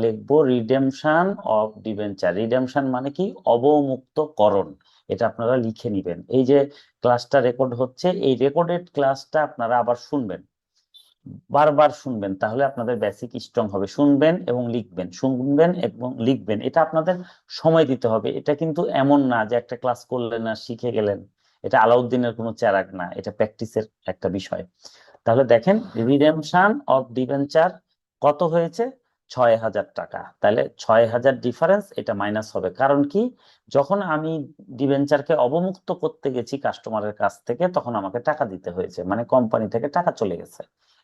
লিখবো রিডেমশন অফ ডিবেঞ্চার। রিডেমশন মানে কি? অবমুক্তকরণ। এটা আপনারা লিখে নিবেন। এই যে ক্লাসটা রেকর্ড হচ্ছে, এই রেকর্ডেড ক্লাসটা আপনারা আবার শুনবেন, বারবার শুনবেন, তাহলে আপনাদের বেসিক স্ট্রং হবে। শুনবেন এবং লিখবেন, শুনবেন এবং লিখবেন, এটা আপনাদের সময় দিতে হবে। এটা কিন্তু এমন না যে একটা ক্লাস করলেন আর শিখে গেলেন। এটা আলাউদ্দিনের কোনো চেরাগ না, এটা প্র্যাকটিসের একটা বিষয়। তাহলে দেখেন, রিডেমশন অফ ডিবেঞ্চার কত হয়েছে? 6,000 টাকা। তাহলে 6,000 ডিফারেন্স, এটা মাইনাস হবে। কারণ কি? যখন আমি ডিবেঞ্চারকে অবমুক্ত করতে গেছি কাস্টমারের কাছ থেকে, তখন আমাকে টাকা দিতে হয়েছে, মানে কোম্পানি থেকে টাকা চলে গেছে,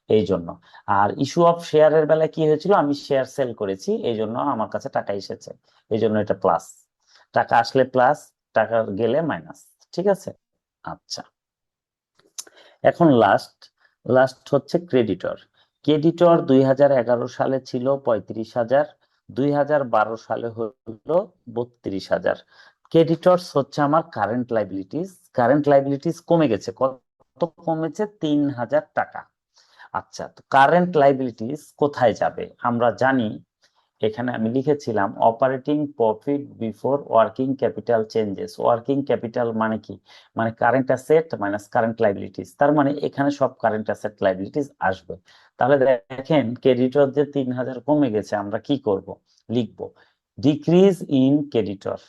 এই জন্য। আর ইস্যু অফ শেয়ারের বেলায় কি হয়েছিল? আমি শেয়ার সেল করেছি, এই জন্য আমার কাছে টাকা এসেছে, এই জন্য এটা প্লাস। টাকা আসলে প্লাস, টাকা গেলে মাইনাস। ঠিক আছে? আচ্ছা, এখন লাস্ট লাস্ট হচ্ছে ক্রেডিটর। ক্রেডিটর 2011 সালে ছিল 35,000, 2012 সালে হলো 32,000। ক্রেডিটরস হচ্ছে আমার কারেন্ট লাইবিলিটিস। কারেন্ট লাইবিলিটিস কমে গেছে। কত কমেছে? 3,000 টাকা। আচ্ছা, তো কারেন্ট লাইবিলিটিস কোথায় যাবে? আমরা জানি, এখানে আমি লিখেছিলাম operating profit before working capital changes. Working capital মানে কি? মানে current asset minus current liabilities. তার মানে এখানে সব কারেন্ট অ্যাসেট লাইবিলিটিস আসবে। তাহলে দেখেন, ক্রেডিটর যে 3,000 কমে গেছে, আমরা কি করব? লিখব ডিক্রিজ ইন ক্রেডিটর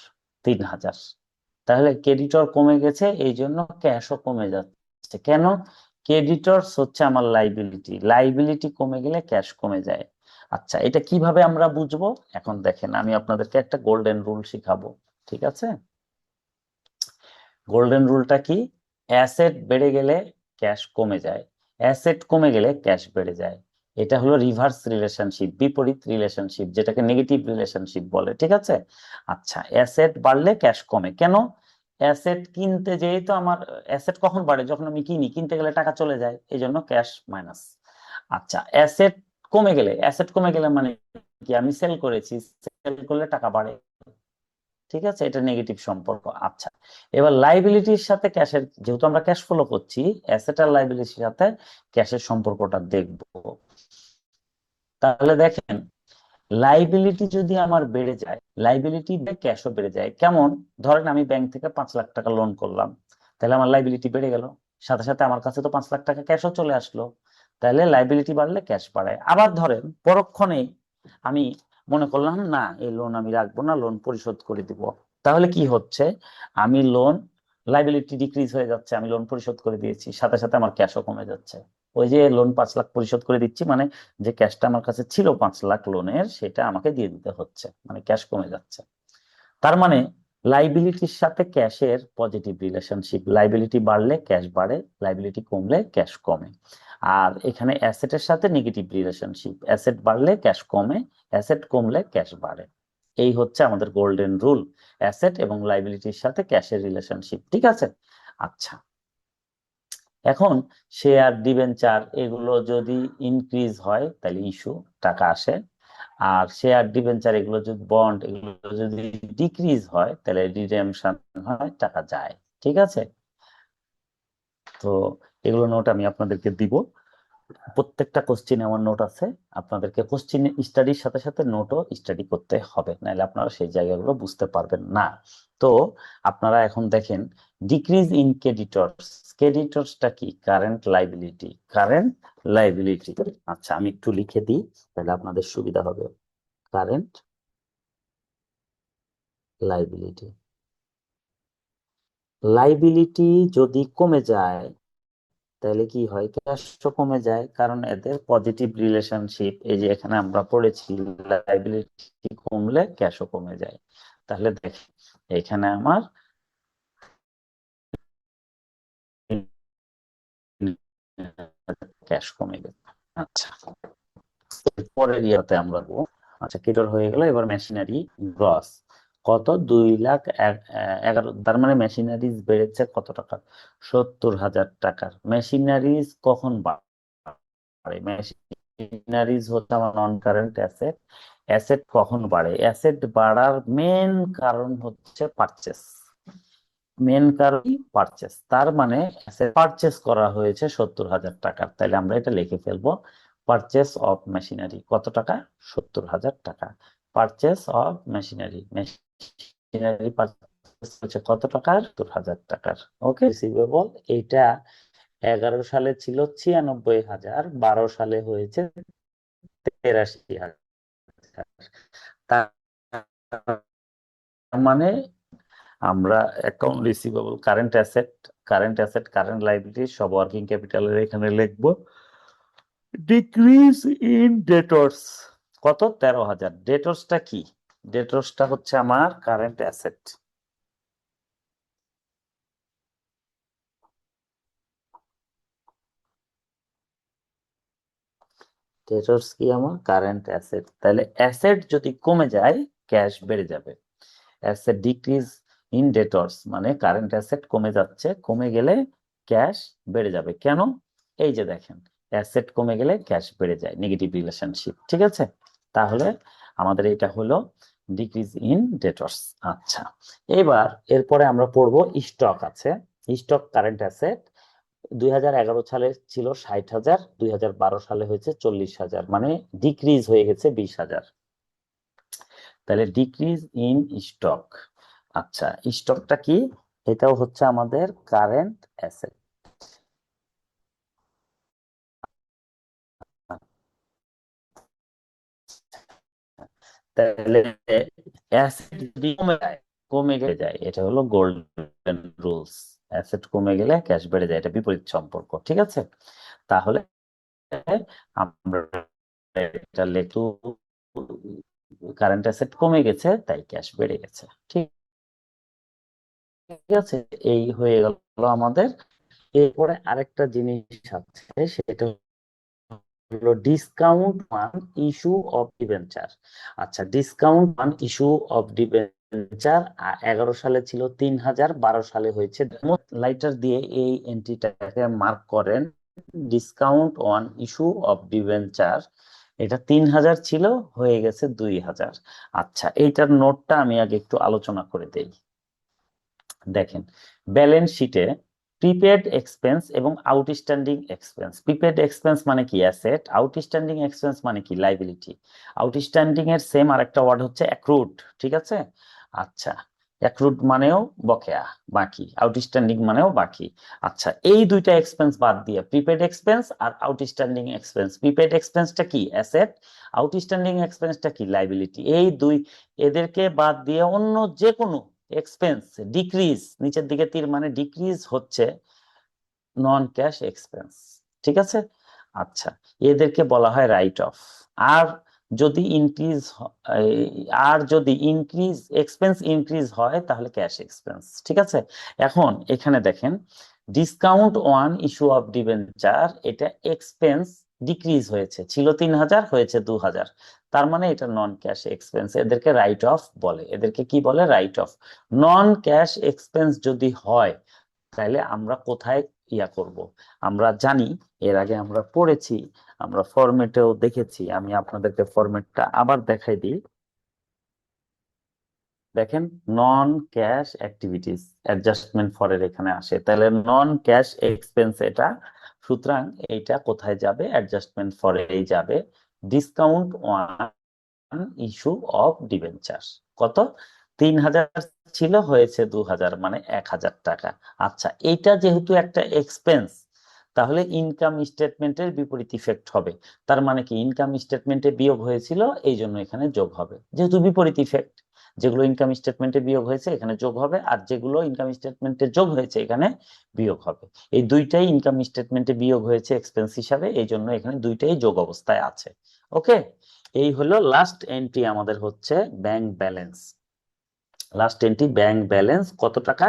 3,000। তাহলে ক্রেডিটর কমে গেছে, এই জন্য ক্যাশও কমে যাচ্ছে। কেন? ক্রেডিটরস হচ্ছে আমার লাইবিলিটি, লাইবিলিটি কমে গেলে ক্যাশ কমে যায়। আচ্ছা, এটা কিভাবে আমরা বুঝবো? এখন দেখেন, আমি আপনাদেরকে একটা গোল্ডেন রুল শিখাবো, ঠিক আছে? গোল্ডেন রুলটা কি? অ্যাসেট বেড়ে গেলে ক্যাশ কমে যায়, অ্যাসেট কমে গেলে ক্যাশ বেড়ে যায়। এটা হলো রিভার্স রিলেশনশিপ, বিপরীত রিলেশনশিপ, যেটাকে নেগেটিভ রিলেশনশিপ বলে। ঠিক আছে? আচ্ছা, অ্যাসেট বাড়লে ক্যাশ কমে কেন? অ্যাসেট কিনতে যেই তো আমার অ্যাসেট কখন বাড়ে? যখন আমি কিনি, কিনতে গেলে টাকা চলে যায়, এই জন্য ক্যাশ মাইনাস। আচ্ছা, অ্যাসেট কমে গেলে, অ্যাসেট কমে গেলে মানে কি? আমি সেল করেছি, সেল করলে টাকা বাড়ে। ঠিক আছে? এটা নেগেটিভ সম্পর্ক। আচ্ছা, এবার লাইবিলিটির সাথে ক্যাশের, যেহেতু আমরা ক্যাশ ফলো করছি, অ্যাসেট আর লাইবিলিটির সাথে ক্যাশের সম্পর্কটা দেখব। তাহলে দেখেন, লাইবিলিটি যদি আমার বেড়ে যায়, লাইবিলিটি ক্যাশও বেড়ে যায়। কেমন? ধরেন আমি ব্যাংক থেকে 5 লাখ টাকা লোন করলাম, তাহলে আমার লাইবিলিটি বেড়ে গেল, সাথে সাথে আমার কাছে তো 5 লাখ টাকা ক্যাশও চলে আসলো। তাহলে লাইবিলিটি বাড়লে ক্যাশ বাড়ে। আবার ধরেন পরক্ষণেই আমি মনে করলাম, না, এই লোন আমি রাখবো না, লোন পরিশোধ করে দিব। তাহলে কি হচ্ছে? আমি লোন, লাইবিলিটি ডিক্রিজ হয়ে যাচ্ছে, আমি লোন পরিশোধ করে দিয়েছি, সাথে সাথে আমার ক্যাশও কমে যাচ্ছে। ওই যে লোন 5 লাখ পরিশোধ করে দিচ্ছি, মানে যে ক্যাশটা আমার কাছে ছিল 5 লাখ লোনের, সেটা আমাকে দিয়ে দিতে হচ্ছে, মানে ক্যাশ কমে যাচ্ছে। তার মানে লাইবিলিটির সাথে ক্যাশের পজিটিভ রিলেশনশিপ, লাইবিলিটি বাড়লে ক্যাশ বাড়ে, লাইবিলিটি কমলে ক্যাশ কমে। আর এখানে অ্যাসেটের সাথে নেগেটিভ রিলেশনশিপ, অ্যাসেট বাড়লে ক্যাশ কমে, অ্যাসেট কমলে ক্যাশ বাড়ে। এই হচ্ছে আমাদের গোল্ডেন রুল, অ্যাসেট এবং লাইবিলিটির সাথে ক্যাশের রিলেশনশিপ। ঠিক আছে? আচ্ছা, এখন শেয়ার, ডিবেঞ্চার এগুলো যদি ইনক্রিজ হয় তাহলে ইস্যু, টাকা আসে। আর শেয়ার, ডিবেঞ্চার এগুলো যদি, বন্ড এগুলো যদি ডিক্রিজ হয় তাহলে রিডেমশন হয়, টাকা যায়। ঠিক আছে? তো এগুলো নোট আমি আপনাদেরকে দিব। প্রত্যেকটা কোশ্চিনে আমার নোট আছে, আপনাদেরকে কোশ্চিন স্টাডির সাথে সাথে নোটও স্টাডি করতে হবে, নাহলে আপনারা সেই জায়গাগুলো বুঝতে পারবেন না। তো আপনারা এখন দেখেন, ডিক্রিজ ইন ক্রেডিটরস। ক্রেডিটরসটা কি? Current liability, current liability. আচ্ছা, আমি একটু লিখে দিই, তাহলে আপনাদের সুবিধা হবে। কারেন্ট লাইবিলিটি, লাইবিলিটি যদি কমে যায় তাহলে কি হয়? ক্যাশও কমে যায়, কারণ এদের পজিটিভ রিলেশনশিপ। এই যে এখানে আমরা পড়েছি, লাইবিলিটি কমলে ক্যাশও কমে যায়। তাহলে দেখ, এখানে আমার ক্যাশ কমে গেছে। আচ্ছা, পরের ইয়াতে আমরা বলবো। আচ্ছা, ক্রেডিটর হয়ে গেল। এবার মেশিনারি গ্রস কত, 2,11,000, তার মানে মেশিনারিজ বেড়েছে কত টাকা, 70,000 টাকার। মেশিনারিজ কখন বাড়ে? মেশিনারিজ হচ্ছে আমার নন কারেন্ট অ্যাসেট। অ্যাসেট কখন বাড়ে? অ্যাসেট বাড়ার মেন কারণ হচ্ছে পারচেস। মেন কারণ পারচেস, তার মানে পারচেস করা হয়েছে 70,000 টাকার। তাহলে আমরা এটা লিখে ফেলবো, পারচেস অফ মেশিনারি কত টাকা, 70,000 টাকা। Purchase of machinery, machinery purchase হচ্ছে কত টাকার, 70,000 টাকার। ওকে, রিসিভেবল এইটা 11 সালে ছিল 96,000, 12 সালে হয়েছে 83,000। তার মানে আমরা account receivable, current asset, current liability সব ওয়ার্কিং ক্যাপিটালের এখানে লিখবো। ডিক্রিজ ইন ডেটর্স কত, 13,000। ডেটর্সটা কি? ডেটর্সটা হচ্ছে আমার কারেন্ট অ্যাসেট। ডেটর্স কি, আমার কারেন্ট অ্যাসেট। তাহলে অ্যাসেট যদি কমে যায়, ক্যাশ বেড়ে যাবে। অ্যাসেট ডিক্রিজ ইন ডেটর্স মানে কারেন্ট অ্যাসেট কমে যাচ্ছে, কমে গেলে ক্যাশ বেড়ে যাবে। কেন? এই যে দেখেন, অ্যাসেট কমে গেলে ক্যাশ বেড়ে যায়, নেগেটিভ রিলেশনশিপ। ঠিক আছে, তাহলে আমাদের এটা হলো ডিক্রিজ ইন ডেটর্স। আচ্ছা, এবার এরপরে আমরা পড়বো স্টক আছে। স্টক কারেন্ট অ্যাসেট 2011 সালে ছিল 60,000, 2012 সালে হয়েছে 40,000, মানে ডিক্রিজ হয়ে গেছে 20,000। তাহলে ডিক্রিজ ইন স্টক। আচ্ছা, স্টকটা কি? এটাও হচ্ছে আমাদের কারেন্ট অ্যাসেট। তাহলে অ্যাসেট যদি কমে গেলে যায়, এটা হলো গোল্ডেন রুলস। অ্যাসেট কমে গেলে ক্যাশ বেড়ে যায়, এটা বিপরীত সম্পর্ক। ঠিক আছে, তাহলে আমরা এটা লিখব, কারেন্ট অ্যাসেট কমে গেছে তাই ক্যাশ বেড়ে গেছে। ঠিক আছে, এই হয়ে গেল আমাদের। এরপরে আরেকটা জিনিস আছে, সেটা হলো discount on issue of debenture. আচ্ছা, discount on issue of debenture 11 সালে ছিল 3,000, 12 সালে হয়েছে। লাইটার দিয়ে এই এন্ট্রিটাকে মার্ক করেন, discount on issue of debenture. এটা 3,000 ছিল, হয়ে গেছে 2,000। আচ্ছা, এইটার নোটটা আমি আগে একটু আলোচনা করে দেই। দেখেন, ব্যালেন্স শিটে প্রিপেড এক্সপেন্স এবং আউটস্ট্যান্ডিং এক্সপেন্স। প্রিপেড এক্সপেন্স মানে কি, অ্যাসেট। আউটস্ট্যান্ডিং এক্সপেন্স মানে কি, লাইবিলিটি। আউটস্ট্যান্ডিং এর সেম আরেকটা ওয়ার্ড হচ্ছে অ্যাক্রুড। ঠিক আছে, আচ্ছা, অ্যাক্রুড মানেও বকেয়া, বাকি। আউটস্ট্যান্ডিং মানেও বাকি। আচ্ছা, এই দুইটা এক্সপেন্স বাদ দিয়ে প্রিপেড এক্সপেন্স আর আউটস্ট্যান্ডিং এক্সপেন্স। প্রিপেড এক্সপেন্সটা কি, অ্যাসেট। আউটস্ট্যান্ডিং এক্সপেন্সটা কি, লাইবিলিটি। এই দুই, এদেরকে বাদ দিয়ে অন্য যে কোনো এক্সপেন্স ডিক্রিজ, নিচের দিকে তীর মানে ডিক্রিজ হচ্ছে নন ক্যাশ এক্সপেন্স। ঠিক আছে, আচ্ছা, এদেরকে বলা হয় রাইট অফ। আর যদি ইনক্রিজ এক্সপেন্স ইনক্রিজ হয় তাহলে ক্যাশ এক্সপেন্স। ঠিক আছে, এখন এখানে দেখেন, discount on issue of debenture, এটা এক্সপেন্স ডিক্রিজ হয়েছে, ছিল 3,000 হয়েছে 2,000, তার মানে এটা নন ক্যাশ এক্সপেন্স। এদেরকে রাইট অফ বলে। এদেরকে কি বলে, right of. Non cash expense যদি হয় তাহলে আমরা কোথায় ইয়া করব? আমরা জানি, এর আগে আমরা পড়েছি, আমরা ফরম্যাটেও দেখেছি। আমি আপনাদেরকে ফরম্যাটটা আবার দেখাই দিই। দেখেন, নন ক্যাশ অ্যাক্টিভিটিস অ্যাডজাস্টমেন্ট ফরের এখানে আসে, তাহলে নন ক্যাশ এক্সপেন্স এটা। সুতরাং এইটা কোথায় যাবে, অ্যাডজাস্টমেন্ট ফরেই যাবে। Discount on issue of debenture কত, 3,000 ছিল, হয়েছে 2,000, মানে 1,000 টাকা। আচ্ছা, এইটা যেহেতু একটা এক্সপেন্স, তাহলে ইনকাম স্টেটমেন্টের বিপরীত ইফেক্ট হবে। তার মানে কি, ইনকাম স্টেটমেন্টে বিয়োগ হয়েছিল, এই জন্য এখানে যোগ হবে, যেহেতু বিপরীত ইফেক্ট। যেগুলো ইনকাম স্টেটমেন্টে বিয়োগ হয়েছে এখানে যোগ হবে, আর যেগুলো ইনকাম স্টেটমেন্টে যোগ হয়েছে এখানে বিয়োগ হবে। এই দুইটাই ইনকাম স্টেটমেন্টে বিয়োগ হয়েছে এক্সপেন্স হিসাবে, এই জন্য এখানে দুইটাই যোগ অবস্থায় আছে। ওকে, এই হলো লাস্ট এন্ট্রি আমাদের হচ্ছে bank balance. Last entry bank balance কত টাকা,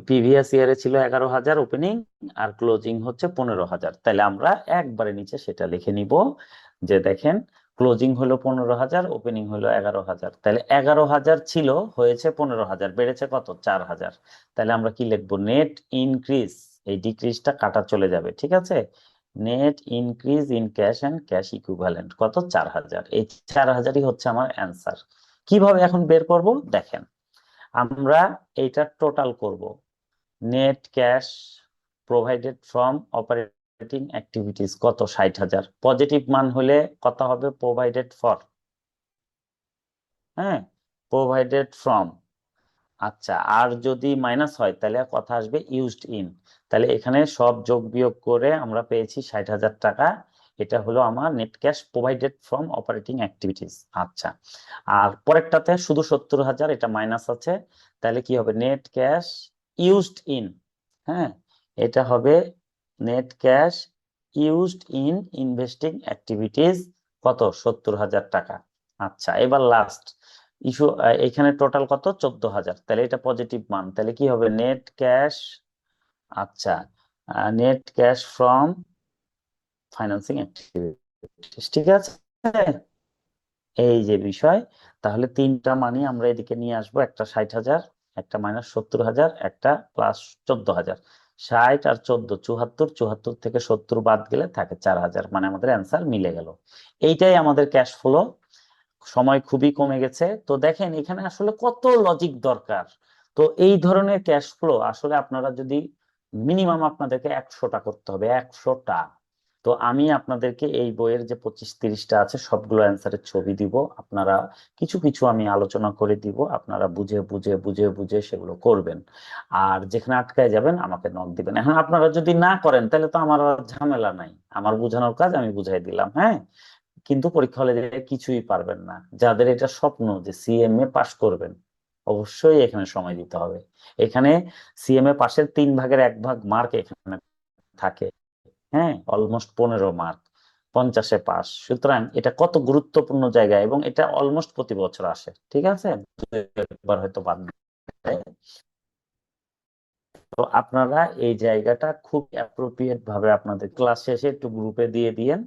প্রিভিয়াস ইয়ারে ছিল 11,000 ওপেনিং, আর ক্লোজিং হচ্ছে 15,000। তাহলে আমরা একবারে নিচে সেটা লিখে নিব, যে দেখেন ক্লোজিং হলো 15,000, ওপেনিং হলো 11,000, তাহলে 11,000 ছিল, হয়েছে 15,000, বেড়েছে কত? 4,000। তাহলে আমরা কি লিখবো? নেট ইনক্রিজ, এই ডিক্রিজটা কাটা চলে যাবে, ঠিক আছে? Net increase in cash and cash equivalent কত? 4,000। এই 4,000ই হচ্ছে আমার অ্যান্সার। কিভাবে এখন বের করব দেখেন, আমরা এইটা টোটাল করব। Net cash provided from operating activities কত? 60,000। পজিটিভ মান হলে কত হবে? প্রোভাইডেড ফর, হ্যাঁ, প্রোভাইডেড ফ্রম। আচ্ছা, আর যদি মাইনাস হয় তাহলে কথা আসবে ইউজড ইন। তাহলে এখানে সব যোগ বিয়োগ করে আমরা পেয়েছি 60,000 টাকা। এটা হলো আমার net cash provided from operating activities. আচ্ছা, আর পরেরটাতে শুধু 70,000, এটা মাইনাস আছে, তাহলে কি হবে? নেট ক্যাশ ইউজড ইন, হ্যাঁ, এটা হবে net cash used in investing activities কত? 70,000 টাকা। আচ্ছা, এবার লাস্ট ইস্যু, এখানে টোটাল কত? 14,000, তাহলে এটা পজিটিভ মান, তাহলে কি হবে? নেট ক্যাশ, আচ্ছা, net cash from financing activities, ঠিক আছে? এই যে বিষয়, তাহলে তিনটা মানই আমরা এদিকে নিয়ে আসবো, একটা 60,000, একটা মাইনাস 70,000, একটা প্লাস 14,000। 60 আর 14, 74, 74 থেকে 70 বাদ গেলে থাকে 4,000, মানে আমাদের অ্যান্সার মিলে গেল। এইটাই আমাদের ক্যাশ ফ্লো। সময় খুবই কমে গেছে। তো দেখেন এখানে আসলে কত লজিক দরকার। তো এই ধরনের ক্যাশ ফ্লো আসলে আপনারা যদি মিনিমাম আপনাদেরকে 100টা করতে হবে, 100টা। তো আমি আপনাদেরকে এই বইয়ের যে 25-30টা আছে সবগুলো অ্যান্সারের ছবি দিব, আপনারা কিছু কিছু আমি আলোচনা করে দিব, আপনারা বুঝে বুঝে বুঝে বুঝে সেগুলো করবেন। আর যেখানে আটকায় যাবেন আমাকে নক দিবেন। এখন আপনারা যদি না করেন তাহলে তো আমার আর ঝামেলা নাই, আমার বোঝানোর কাজ আমি বুঝাই দিলাম, হ্যাঁ। কিন্তু পরীক্ষা হলে যে কিছুই পারবেন না, যাদের এটা স্বপ্ন যে সিএমএ পাশ করবেন, অবশ্যই এখানে সময় দিতে হবে। এখানে সিএমএ পাশের 3/1 মার্ক এখানে থাকে, হ্যাঁ, অলমোস্ট 15 মার্ক, 50-এ পাস। সুতরাং এটা কত গুরুত্বপূর্ণ জায়গা, এবং এটা অলমোস্ট প্রতি বছর আসে, ঠিক আছে? একবার হয়তো বাদ দেয়। তো আপনারা এই জায়গাটা খুব অ্যাপ্রোপ্রিয়েট ভাবে আপনাদের ক্লাস শেষে একটু গ্রুপে দিয়ে দিয়েন।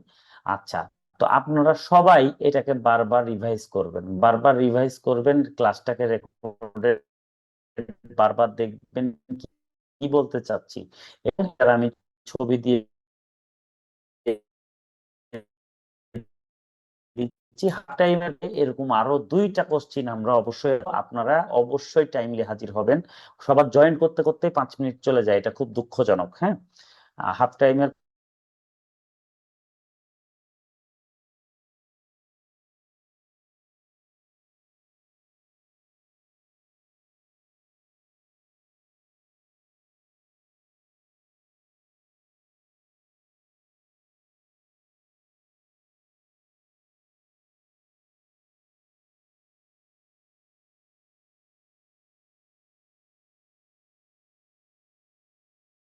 আচ্ছা, তো আপনারা সবাই এটাকে বারবার রিভাইজ করবেন, বারবার রিভাইজ করবেন, ক্লাসটাকে রেকর্ডে বারবার দেখবেন কি বলতে চাচ্ছি। এখানে আমি ছবি দিয়ে দিচ্ছি। হাফ টাইমের এরকম আরো 2টা কোশ্চিন আমরা অবশ্যই, আপনারা অবশ্যই টাইমলি হাজির হবেন। সবার জয়েন করতে করতে 5 মিনিট চলে যায়, এটা খুব দুঃখজনক, হ্যাঁ। হাফ টাইমের